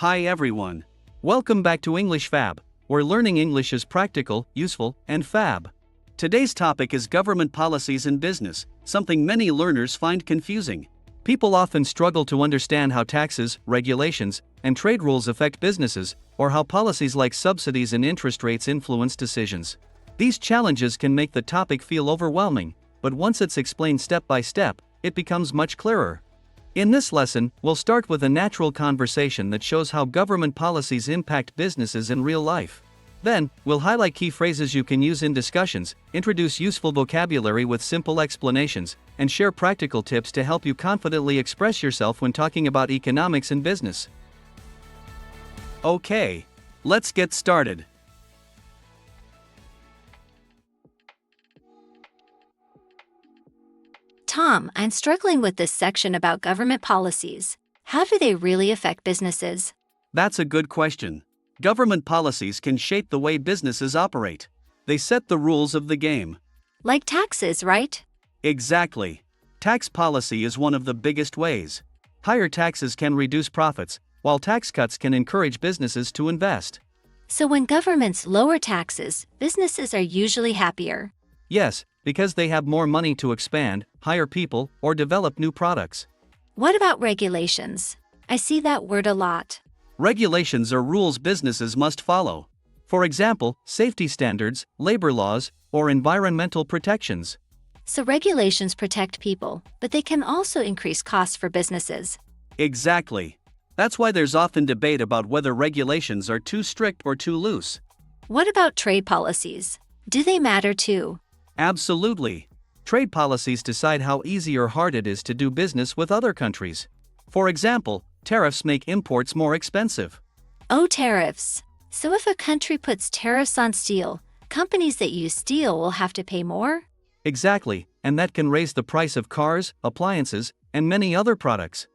Hi everyone. Welcome back to English Fab, where learning English is practical, useful, and fab. Today's topic is government policies in business, something many learners find confusing. People often struggle to understand how taxes, regulations, and trade rules affect businesses, or how policies like subsidies and interest rates influence decisions. These challenges can make the topic feel overwhelming, but once it's explained step by step, it becomes much clearer. In this lesson, we'll start with a natural conversation that shows how government policies impact businesses in real life. Then, we'll highlight key phrases you can use in discussions, introduce useful vocabulary with simple explanations, and share practical tips to help you confidently express yourself when talking about economics and business. Okay, let's get started. Tom, I'm struggling with this section about government policies. How do they really affect businesses? That's a good question. Government policies can shape the way businesses operate. They set the rules of the game. Like taxes, right? Exactly. Tax policy is one of the biggest ways. Higher taxes can reduce profits, while tax cuts can encourage businesses to invest. So when governments lower taxes, businesses are usually happier. Yes, because they have more money to expand, hire people, or develop new products. What about regulations? I see that word a lot. Regulations are rules businesses must follow. For example, safety standards, labor laws, or environmental protections. So regulations protect people, but they can also increase costs for businesses. Exactly. That's why there's often debate about whether regulations are too strict or too loose. What about trade policies? Do they matter too? Absolutely. Trade policies decide how easy or hard it is to do business with other countries. For example, tariffs make imports more expensive. Oh, tariffs. So if a country puts tariffs on steel, companies that use steel will have to pay more? Exactly, and that can raise the price of cars, appliances, and many other products.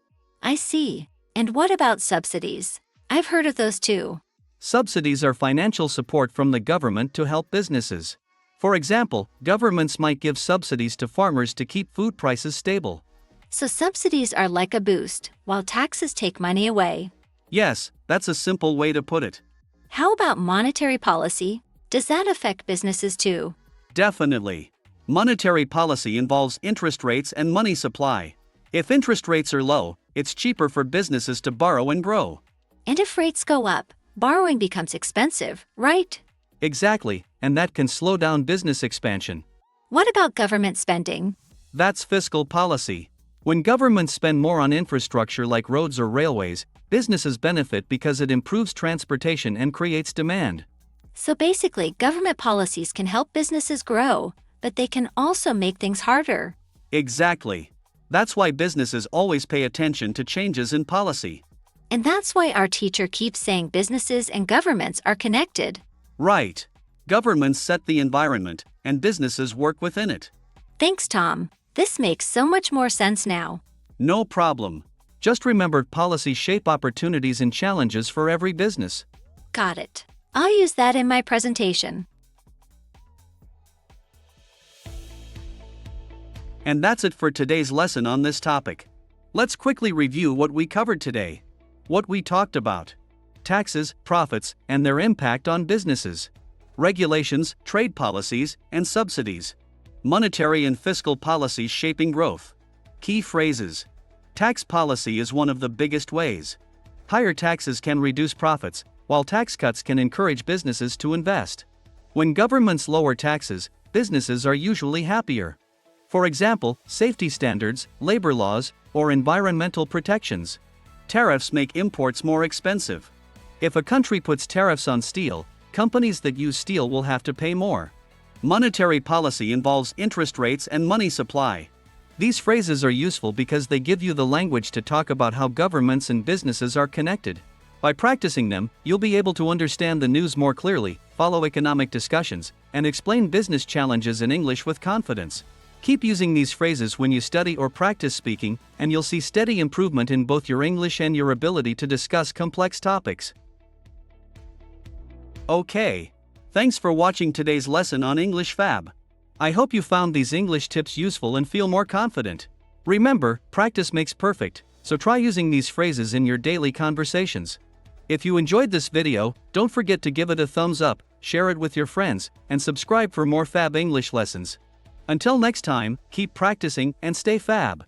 I see. And what about subsidies? I've heard of those too. Subsidies are financial support from the government to help businesses. For example, governments might give subsidies to farmers to keep food prices stable. So subsidies are like a boost, while taxes take money away. Yes, that's a simple way to put it. How about monetary policy? Does that affect businesses too? Definitely. Monetary policy involves interest rates and money supply. If interest rates are low, it's cheaper for businesses to borrow and grow. And if rates go up, borrowing becomes expensive, right? Exactly, and that can slow down business expansion. What about government spending? That's fiscal policy. When governments spend more on infrastructure like roads or railways, businesses benefit because it improves transportation and creates demand. So basically, government policies can help businesses grow, but they can also make things harder. Exactly. That's why businesses always pay attention to changes in policy. And that's why our teacher keeps saying businesses and governments are connected. Right. Governments set the environment, and businesses work within it. Thanks, Tom. This makes so much more sense now. No problem. Just remember, policies shape opportunities and challenges for every business. Got it. I'll use that in my presentation. And that's it for today's lesson on this topic. Let's quickly review what we covered today. What we talked about: taxes, profits, and their impact on businesses. Regulations, trade policies, and subsidies. Monetary and fiscal policies shaping growth. Key phrases. Tax policy is one of the biggest ways. Higher taxes can reduce profits, while tax cuts can encourage businesses to invest. When governments lower taxes, businesses are usually happier. For example, safety standards, labor laws, or environmental protections. Tariffs make imports more expensive. If a country puts tariffs on steel, companies that use steel will have to pay more. Monetary policy involves interest rates and money supply. These phrases are useful because they give you the language to talk about how governments and businesses are connected. By practicing them, you'll be able to understand the news more clearly, follow economic discussions, and explain business challenges in English with confidence. Keep using these phrases when you study or practice speaking, and you'll see steady improvement in both your English and your ability to discuss complex topics. Okay. Thanks for watching today's lesson on English Fab. I hope you found these English tips useful and feel more confident. Remember, practice makes perfect, so try using these phrases in your daily conversations. If you enjoyed this video, don't forget to give it a thumbs up, share it with your friends, and subscribe for more Fab English lessons. Until next time, keep practicing and stay fab.